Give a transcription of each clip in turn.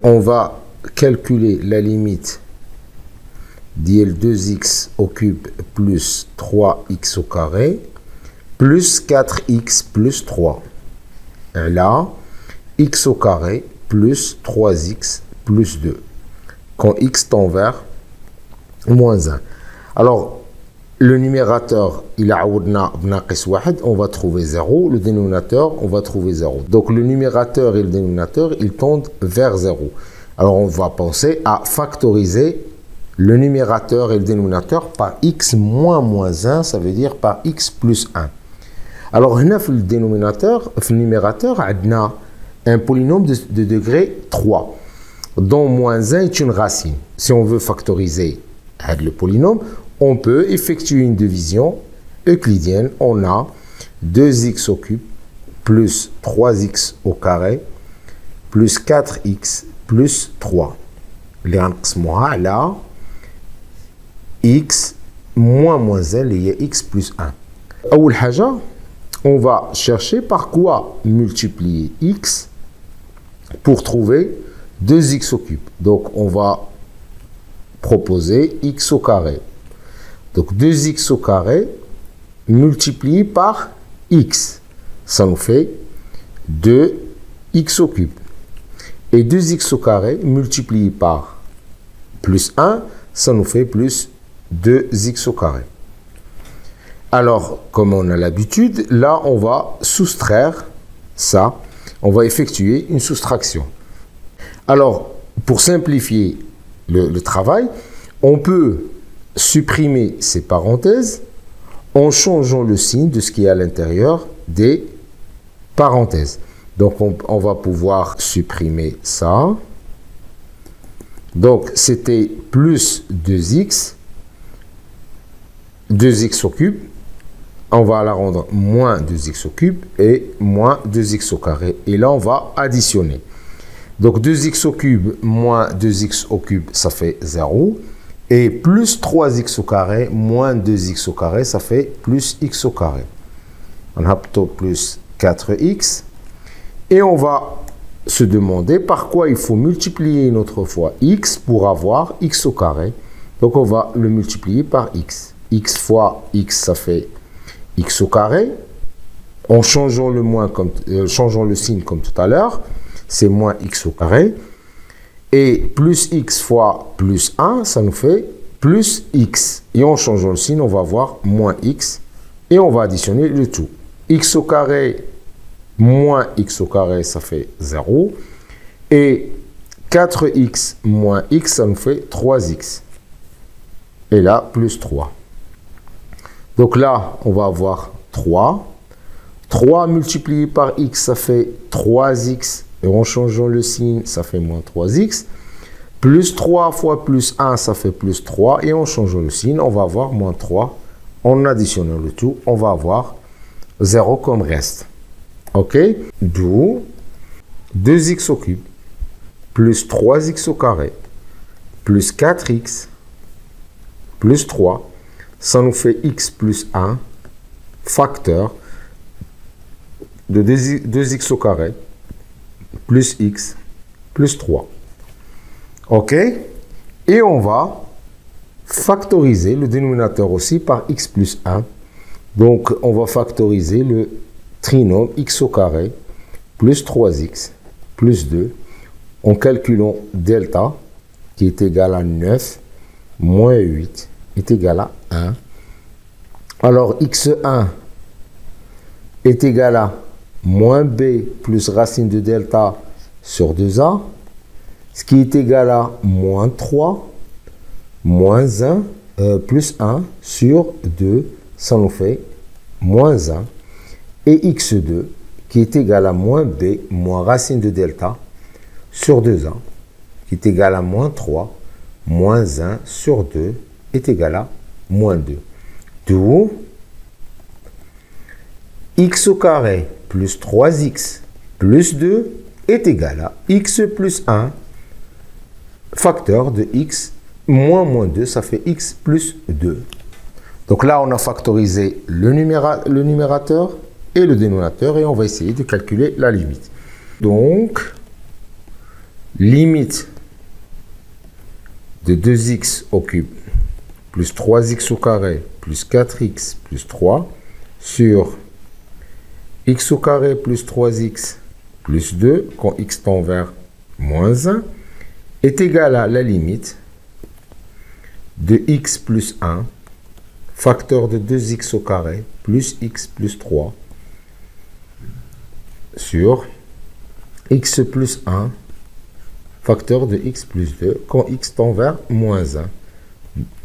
On va calculer la limite d'IL 2x au cube plus 3x au carré plus 4x plus 3. Et là, x au carré plus 3x plus 2. Quand x tend vers moins 1. Alors, le numérateur, il a on va trouver 0. Le dénominateur, on va trouver 0. Donc, le numérateur et le dénominateur, ils tendent vers 0. Alors, on va penser à factoriser le numérateur et le dénominateur par x moins moins 1, ça veut dire par x plus 1. Alors, dans le dénominateur, le numérateur, on a un polynôme de degré 3, dont moins 1 est une racine. Si on veut factoriser le polynôme, on peut effectuer une division euclidienne. On a 2x au cube plus 3x au carré plus 4x plus 3. Les انقسموها là x moins moins 1 lié x plus 1. أول حاجة, on va chercher par quoi multiplier x pour trouver 2x au cube. Donc, on va proposer x au carré. Donc, 2x au carré multiplié par x. Ça nous fait 2x au cube. Et 2x au carré multiplié par plus 1, ça nous fait plus 2x au carré. Alors, comme on a l'habitude, là, on va soustraire ça. On va effectuer une soustraction. Alors, pour simplifier le travail, on peut supprimer ces parenthèses en changeant le signe de ce qui est à l'intérieur des parenthèses. Donc, on va pouvoir supprimer ça. Donc, c'était plus 2x au cube. On va la rendre moins 2x au cube et moins 2x au carré. Et là, on va additionner. Donc, 2x au cube moins 2x au cube, ça fait 0. Et plus 3x au carré moins 2x au carré, ça fait plus x au carré. On a plutôt plus 4x. Et on va se demander par quoi il faut multiplier une autre fois x pour avoir x au carré. Donc, on va le multiplier par x. X fois x, ça fait x au carré. En changeant changeant le signe comme tout à l'heure, c'est moins x au carré. Et plus x fois plus 1, ça nous fait plus x. Et en changeant le signe, on va avoir moins x. Et on va additionner le tout. X au carré moins x au carré, ça fait 0. Et 4x moins x, ça nous fait 3x. Et là, plus 3. Donc là, on va avoir 3. 3 multiplié par x, ça fait 3x. Et en changeant le signe, ça fait moins 3x. Plus 3 fois plus 1, ça fait plus 3. Et en changeant le signe, on va avoir moins 3. En additionnant le tout, on va avoir 0 comme reste. OK? D'où 2x au cube plus 3x au carré plus 4x plus 3. Ça nous fait x plus 1 facteur de 2x au carré plus x plus 3. OK? Et on va factoriser le dénominateur aussi par x plus 1. Donc, on va factoriser le trinôme x au carré plus 3x plus 2 en calculant delta qui est égal à 9 moins 8 est égal à 1. Alors, x1 est égal à moins b plus racine de delta sur 2a, ce qui est égal à moins 3 moins 1 plus 1 sur 2, ça nous fait moins 1. Et x2 qui est égal à moins b moins racine de delta sur 2a, qui est égal à moins 3 moins 1 sur 2 est égal à moins 2. D'où x au carré plus 3x plus 2 est égal à x plus 1 facteur de x moins moins 2, ça fait x plus 2. Donc là, on a factorisé le numérateur et le dénominateur et on va essayer de calculer la limite. Donc, limite de 2x au cube plus 3x au carré plus 4x plus 3 sur x au carré plus 3x plus 2 quand x tend vers moins 1 est égal à la limite de x plus 1 facteur de 2x au carré plus x plus 3 sur x plus 1 facteur de x plus 2 quand x tend vers moins 1.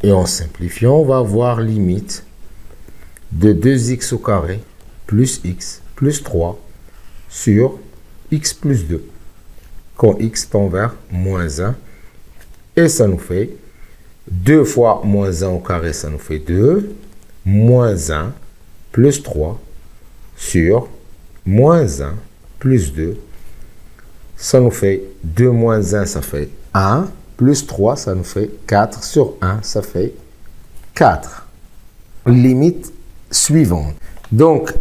Et en simplifiant, on va avoir limite de 2x au carré plus x plus 3 sur x plus 2 quand x tend vers moins 1. Et ça nous fait 2 fois moins 1 au carré, ça nous fait 2, moins 1 plus 3 sur moins 1 plus 2. Ça nous fait 2 moins 1, ça fait 1, plus 3, ça nous fait 4, sur 1, ça fait 4. Limite suivante. Donc,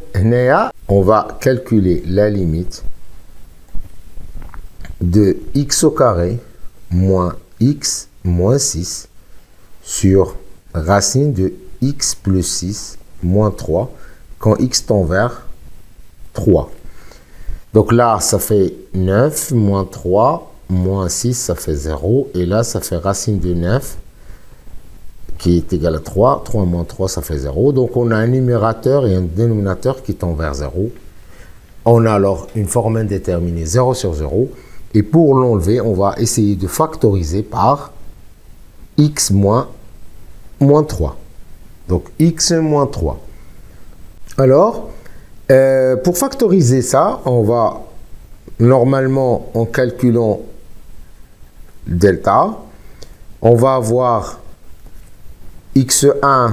on va calculer la limite de x au carré moins x moins 6 sur racine de x plus 6 moins 3 quand x tend vers 3. Donc là, ça fait 9 moins 3 moins 6, ça fait 0. Et là, ça fait racine de 9 qui est égal à 3. 3 moins 3, ça fait 0. Donc, on a un numérateur et un dénominateur qui tend vers 0. On a alors une forme indéterminée 0 sur 0. Et pour l'enlever, on va essayer de factoriser par x moins 3. Donc, x moins 3. Alors, pour factoriser ça, on va normalement, en calculant delta, on va avoir x1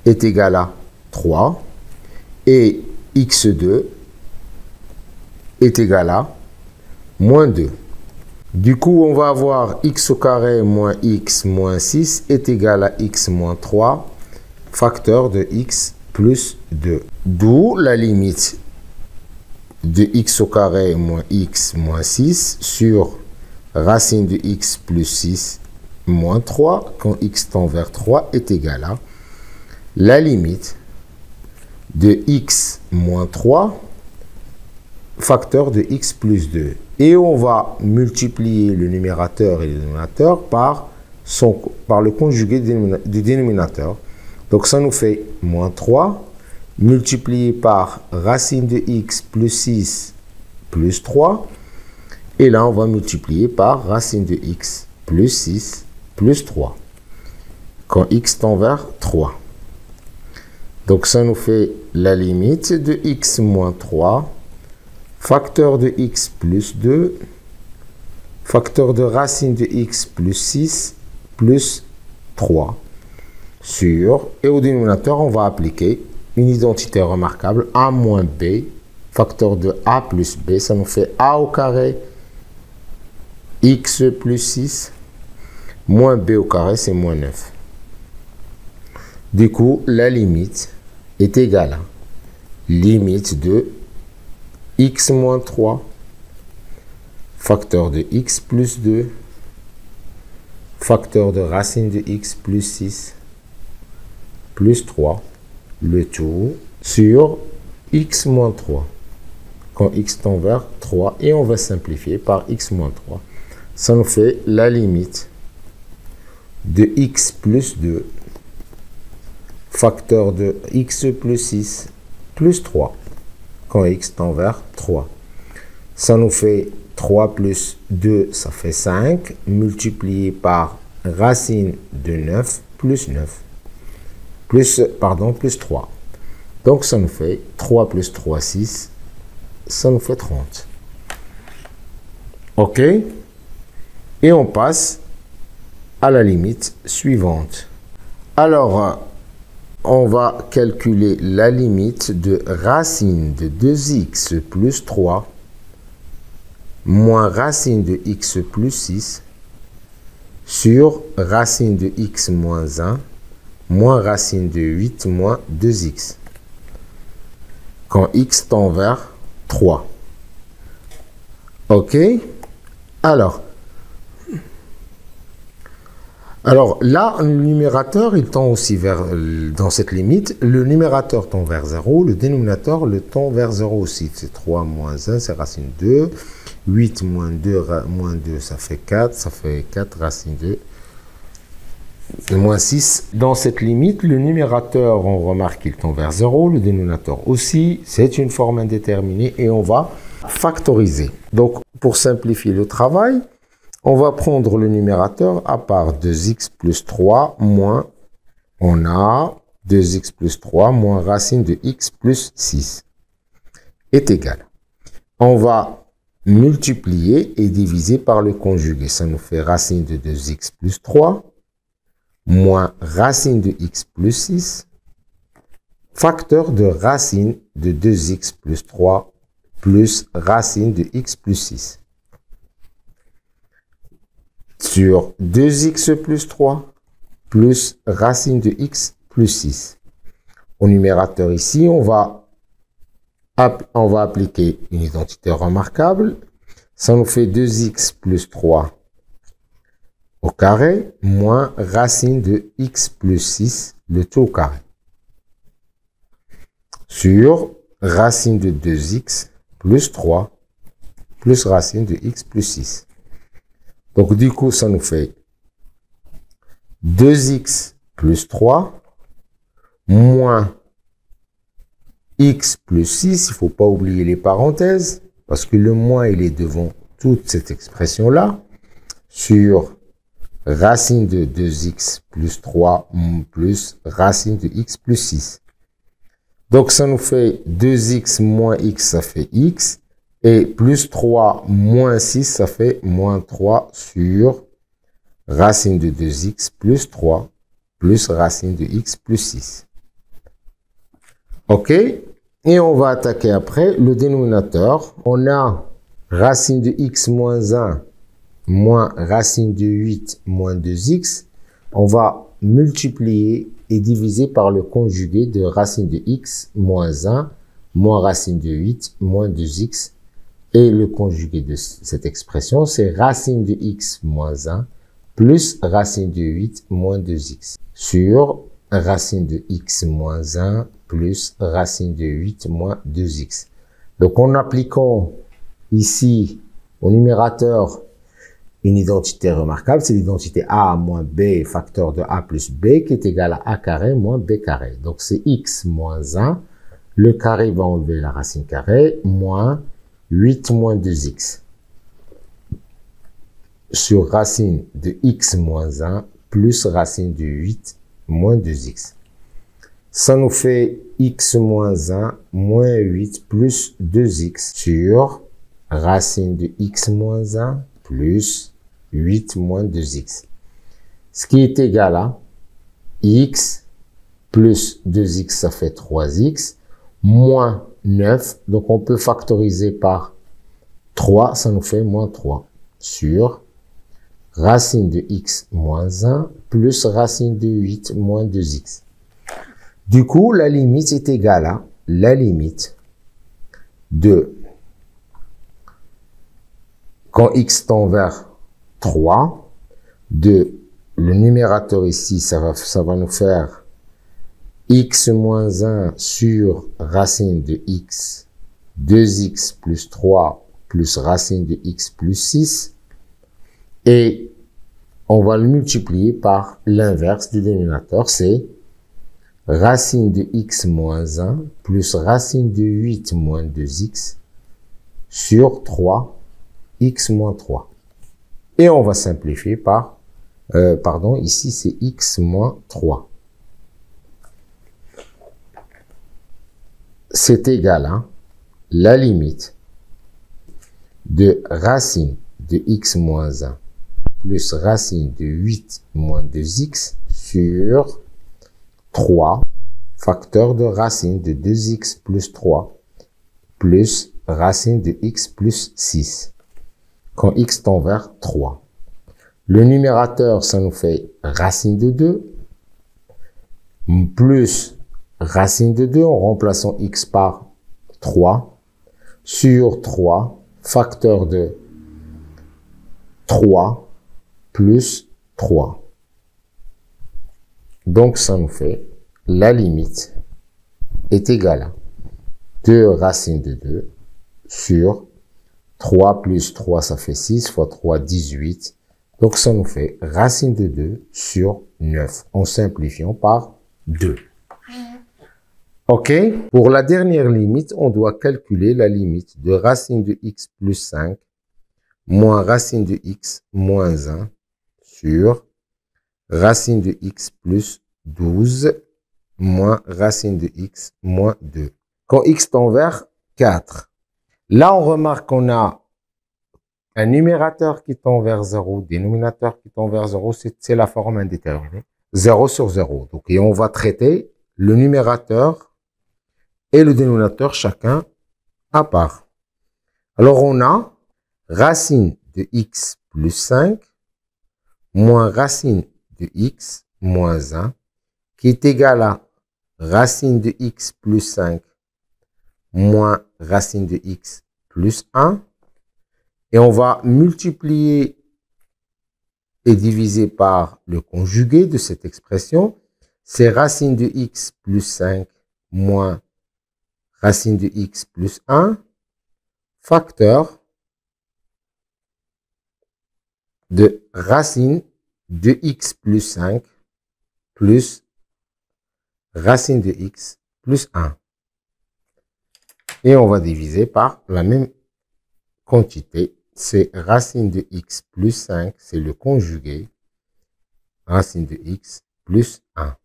est égal à 3 et x2 est égal à moins 2. Du coup, on va avoir x au carré moins x moins 6 est égal à x moins 3, facteur de x plus 2. D'où la limite de x au carré moins x moins 6 sur racine de x plus 6 moins 3 quand x tend vers 3 est égal à la limite de x moins 3 facteur de x plus 2. Et on va multiplier le numérateur et le dénominateur par le conjugué du dénominateur. Donc ça nous fait moins 3 multiplié par racine de x plus 6 plus 3. Et là, on va multiplier par racine de x plus 6 plus 3. Quand x tend vers 3. Donc ça nous fait la limite de x moins 3, facteur de x plus 2, facteur de racine de x plus 6 plus 3 sur, et au dénominateur, on va appliquer une identité remarquable, a moins b, facteur de a plus b, ça nous fait a au carré, x plus 6, moins b au carré, c'est moins 9. Du coup, la limite est égale à limite de x moins 3, facteur de x plus 2, facteur de racine de x plus 6, plus 3, le tout sur x moins 3, quand x tend vers 3, et on va simplifier par x moins 3. Ça nous fait la limite de x plus 2, facteur de x plus 6, plus 3, quand x tend vers 3. Ça nous fait 3 plus 2, ça fait 5, multiplié par racine de 9, plus 9. Plus 3. Donc, ça nous fait 3 plus 3, 6. Ça nous fait 30. OK? Et on passe à la limite suivante. Alors, on va calculer la limite de racine de 2x plus 3 moins racine de x plus 6 sur racine de x moins 1 moins racine de 8 moins 2x quand x tend vers 3. OK? Alors là, le numérateur, il tend aussi vers, dans cette limite, le numérateur tend vers 0, le dénominateur le tend vers 0 aussi. C'est 3 moins 1, c'est racine 2. 8 moins 2, ça fait 4 racine 2. Moins 6. Dans cette limite, le numérateur, on remarque qu'il tend vers 0, le dénominateur aussi. C'est une forme indéterminée et on va factoriser. Donc, pour simplifier le travail, on va prendre le numérateur à part 2x plus 3 moins, on a 2x plus 3 moins racine de x plus 6 est égal. On va multiplier et diviser par le conjugué. Ça nous fait racine de 2x plus 3 moins racine de x plus 6, facteur de racine de 2x plus 3 plus racine de x plus 6. Sur 2x plus 3 plus racine de x plus 6. Au numérateur ici, on va appliquer une identité remarquable. Ça nous fait 2x plus 3 au carré moins racine de x plus 6, le tout au carré. Sur racine de 2x plus 3 plus racine de x plus 6. Donc, du coup, ça nous fait 2x plus 3 moins x plus 6. Il ne faut pas oublier les parenthèses parce que le moins, il est devant toute cette expression-là. Sur racine de 2x plus 3 plus racine de x plus 6. Donc, ça nous fait 2x moins x, ça fait x. Et plus 3 moins 6, ça fait moins 3 sur racine de 2x plus 3 plus racine de x plus 6. OK? Et on va attaquer après le dénominateur. On a racine de x moins 1 moins racine de 8 moins 2x. On va multiplier et diviser par le conjugué de racine de x moins 1 moins racine de 8 moins 2x. Et le conjugué de cette expression, c'est racine de x moins 1 plus racine de 8 moins 2x sur racine de x moins 1 plus racine de 8 moins 2x. Donc, en appliquant ici au numérateur une identité remarquable, c'est l'identité a moins b facteur de a plus b qui est égal à a carré moins b carré. Donc, c'est x moins 1, le carré va enlever la racine carrée, moins 8 moins 2x sur racine de x moins 1 plus racine de 8 moins 2x. Ça nous fait x moins 1 moins 8 plus 2x sur racine de x moins 1 plus 8 moins 2x. Ce qui est égal à x plus 2x, ça fait 3x, moins 9, donc on peut factoriser par 3, ça nous fait moins 3, sur racine de x moins 1 plus racine de 8 moins 2x. Du coup, la limite est égale à la limite de, quand x tend vers 3, de le numérateur ici, ça va nous faire x moins 1 sur racine de x, 2x plus 3 plus racine de x plus 6. Et on va le multiplier par l'inverse du dénominateur, c'est racine de x moins 1 plus racine de 8 moins 2x sur 3, x moins 3. Et on va simplifier par, ici c'est x moins 3. C'est égal à la limite de racine de x moins 1 plus racine de 8 moins 2x sur 3 facteur de racine de 2x plus 3 plus racine de x plus 6 quand x tend vers 3. Le numérateur, ça nous fait racine de 2 plus racine de 2 en remplaçant x par 3 sur 3 facteur de 3 plus 3. Donc, ça nous fait la limite est égale à 2 racine de 2 sur 3 plus 3, ça fait 6 fois 3, 18. Donc, ça nous fait racine de 2 sur 9 en simplifiant par 2. OK? Pour la dernière limite, on doit calculer la limite de racine de x plus 5 moins racine de x moins 1 sur racine de x plus 12 moins racine de x moins 2. Quand x tend vers 4, là, on remarque qu'on a un numérateur qui tend vers 0, dénominateur qui tend vers 0, c'est la forme indéterminée. 0 sur 0. Donc, et on va traiter le numérateur et le dénominateur chacun à part. Alors, on a racine de x plus 5 moins racine de x moins 1 qui est égal à racine de x plus 5 moins racine de x plus 1. Et on va multiplier et diviser par le conjugué de cette expression. C'est racine de x plus 5 moins racine de x plus 1 facteur de racine de x plus 5 plus racine de x plus 1. Et on va diviser par la même quantité. C'est racine de x plus 5, c'est le conjugué. Racine de x plus 1.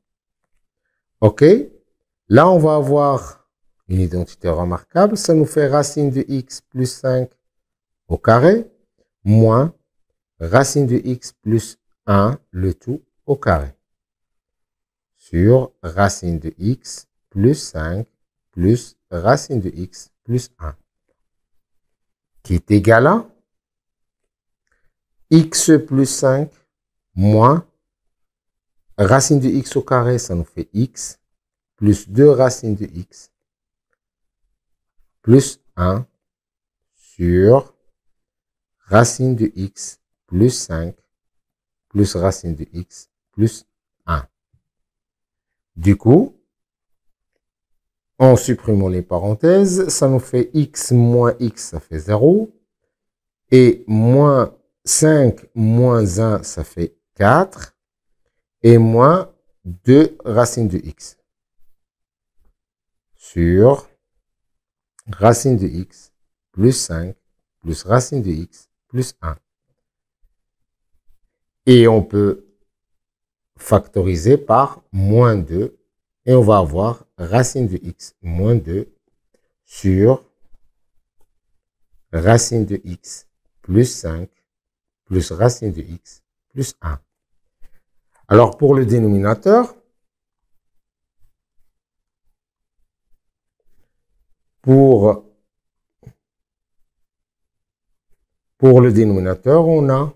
OK? Là, on va avoir une identité remarquable. Ça nous fait racine de x plus 5 au carré moins racine de x plus 1, le tout au carré. Sur racine de x plus 5 plus racine de x plus 1. Qui est égal à x plus 5 moins racine de x au carré, ça nous fait x, plus 2 racines de x, plus 1 sur racine de x plus 5, plus racine de x plus 1. Du coup, en supprimant les parenthèses, ça nous fait x moins x, ça fait 0. Et moins 5 moins 1, ça fait 4. Et moins 2 racine de x. Sur racine de x plus 5 plus racine de x plus 1. Et on peut factoriser par moins 2. Et on va avoir racine de x moins 2 sur racine de x plus 5 plus racine de x plus 1. Alors, pour le dénominateur, pour le dénominateur, on a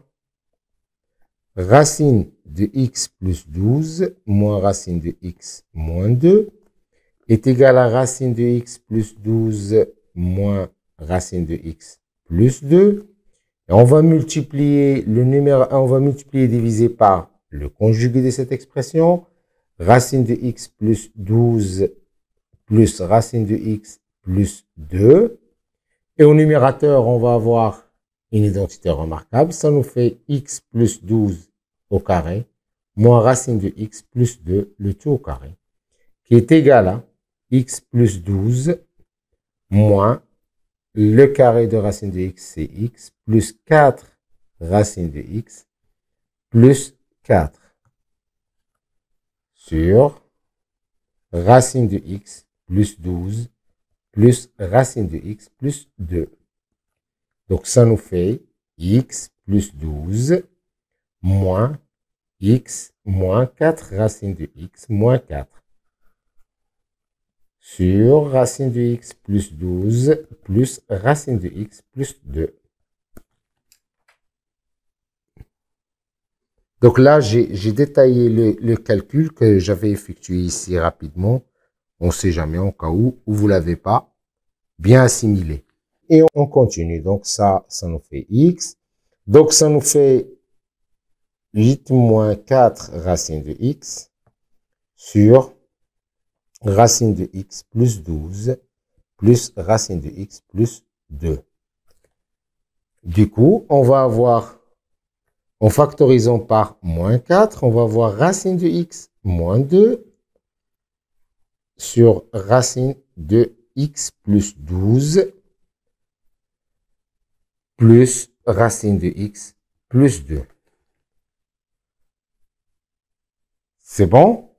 racine de x plus 12 moins racine de x moins 2 est égal à racine de x plus 12 moins racine de x plus 2. Et on va multiplier le numéro, on va multiplier et diviser par le conjugué de cette expression. Racine de x plus 12 plus racine de x plus 2. Et au numérateur, on va avoir une identité remarquable. Ça nous fait x plus 12 au carré moins racine de x plus 2, le tout au carré, qui est égal à x plus 12 moins le carré de racine de x, c'est x, plus 4 racine de x, plus 4 sur racine de x plus 12 plus racine de x plus 2. Donc, ça nous fait x plus 12 moins x moins 4 racine de x moins 4 sur racine de x plus 12 plus racine de x plus 2. Donc là, j'ai détaillé le calcul que j'avais effectué ici rapidement. On ne sait jamais, en cas où vous ne l'avez pas bien assimilé. Et on continue. Donc ça nous fait x Donc, ça nous fait 8 moins 4 racine de x sur racine de x plus 12 plus racine de x plus 2. Du coup, on va avoir, en factorisant par moins 4, on va avoir racine de x moins 2 sur racine de x plus 12 plus racine de x plus 2. C'est bon?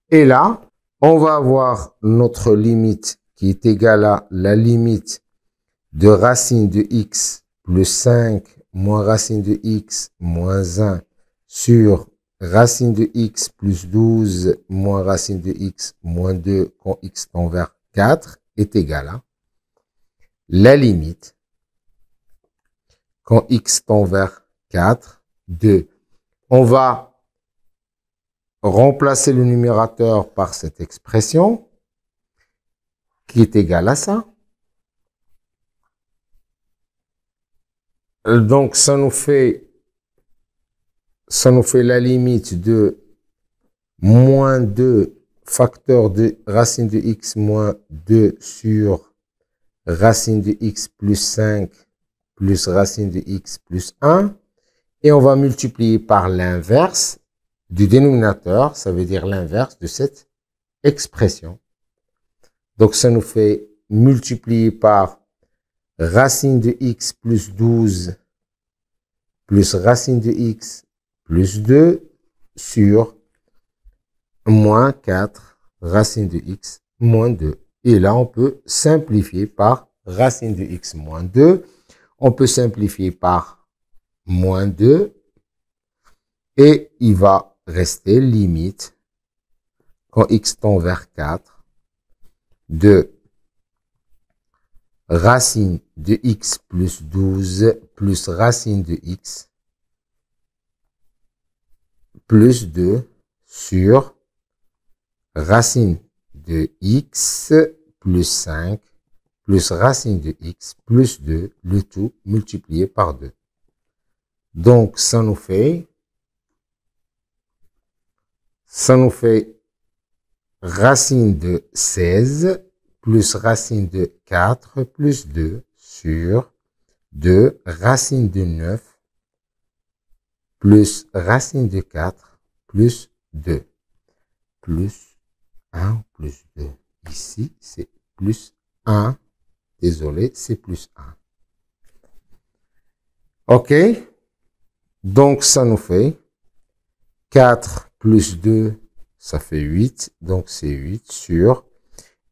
Et là, on va avoir notre limite qui est égale à la limite de racine de x plus 5 moins racine de x moins 1 sur racine de x plus 12 moins racine de x moins 2 quand x tend vers 4 est égale à la limite quand x tend vers 4 de. On va remplacer le numérateur par cette expression qui est égale à ça. Donc, ça nous fait la limite de moins 2 facteur de racine de x moins 2 sur racine de x plus 5 plus racine de x plus 1. Et on va multiplier par l'inverse du dénominateur, ça veut dire l'inverse de cette expression. Donc, ça nous fait multiplier par racine de x plus 12 plus racine de x plus 2 sur moins 4 racine de x moins 2. Et là, on peut simplifier par racine de x moins 2. On peut simplifier par moins 2. Et il va rester limite quand x tend vers 4 de racine de x plus 12 plus racine de x plus 2 sur racine de x plus 5 plus racine de x plus 2, le tout multiplié par 2. Donc, ça nous fait racine de 16 plus racine de 4 plus 2 sur 2 racine de 9 plus racine de 4 plus 2 plus 1 plus 2. Ici, c'est plus 1. Désolé, c'est plus 1. OK? Donc, ça nous fait 4 plus 2, ça fait 8. Donc, c'est 8 sur...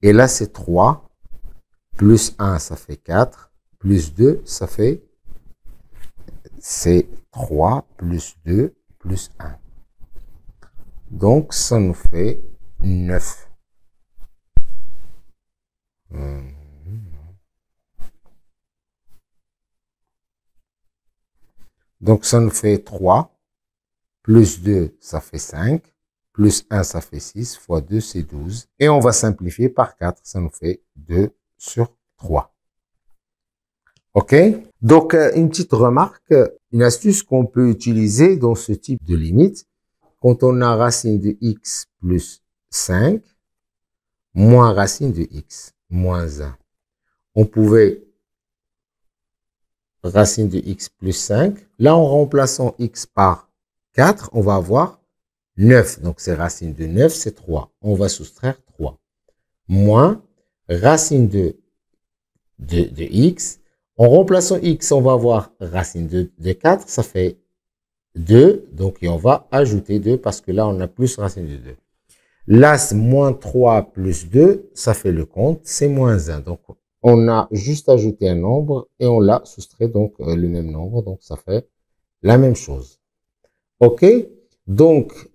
Et là, c'est 3. Plus 1, ça fait 4. Plus 2, ça fait... C'est 3 plus 2 plus 1. Donc, ça nous fait 9. Donc, ça nous fait 3. Plus 2, ça fait 5. Plus 1, ça fait 6. Fois 2, c'est 12. Et on va simplifier par 4. Ça nous fait 2 sur 3. OK? Donc, une petite remarque, une astuce qu'on peut utiliser dans ce type de limite. Quand on a racine de x plus 5, moins racine de x, moins 1. On pouvait racine de x plus 5. Là, en remplaçant x par 4, on va avoir 9. Donc, c'est racine de 9, c'est 3. On va soustraire 3. Moins racine de x. En remplaçant x, on va avoir racine de 4. Ça fait 2. Donc, et on va ajouter 2 parce que là, on a plus racine de 2. Là, c'est moins 3 plus 2. Ça fait le compte. C'est moins 1. Donc, on a juste ajouté un nombre et on l'a soustrait donc le même nombre. Donc, ça fait la même chose. OK? Donc,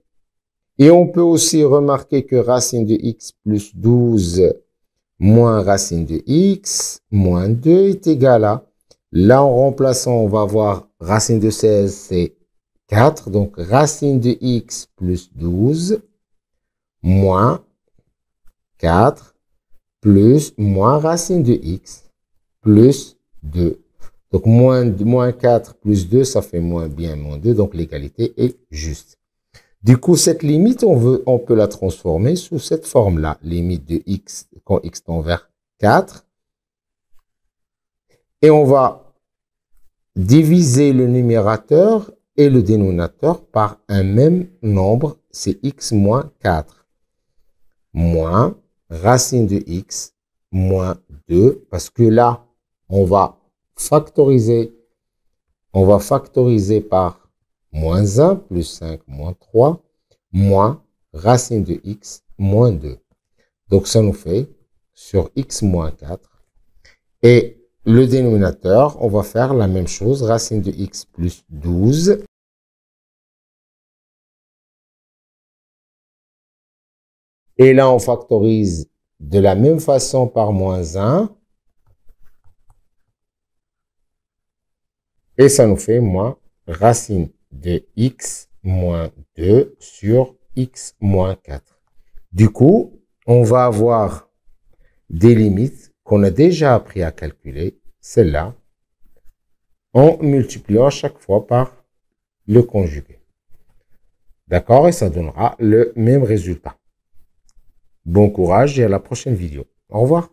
et on peut aussi remarquer que racine de x plus 12 moins racine de x moins 2 est égal à, là en remplaçant, on va avoir racine de 16, c'est 4. Donc, racine de x plus 12 moins 4 plus moins racine de x plus 2. Donc, moins 4 plus 2, ça fait moins 2. Donc, l'égalité est juste. Du coup, cette limite, on peut la transformer sous cette forme-là. Limite de x, quand x tend vers 4. Et on va diviser le numérateur et le dénominateur par un même nombre, c'est x moins 4. Moins racine de x moins 2, parce que là, on va factoriser par moins 1 plus 5 moins 3, moins racine de x moins 2. Donc, ça nous fait sur x moins 4. Et le dénominateur, on va faire la même chose, racine de x plus 12. Et là, on factorise de la même façon par moins 1. Et ça nous fait moins racine de x moins 2 sur x moins 4. Du coup, on va avoir des limites qu'on a déjà appris à calculer, celle-là, en multipliant chaque fois par le conjugué. D'accord? Et ça donnera le même résultat. Bon courage et à la prochaine vidéo. Au revoir.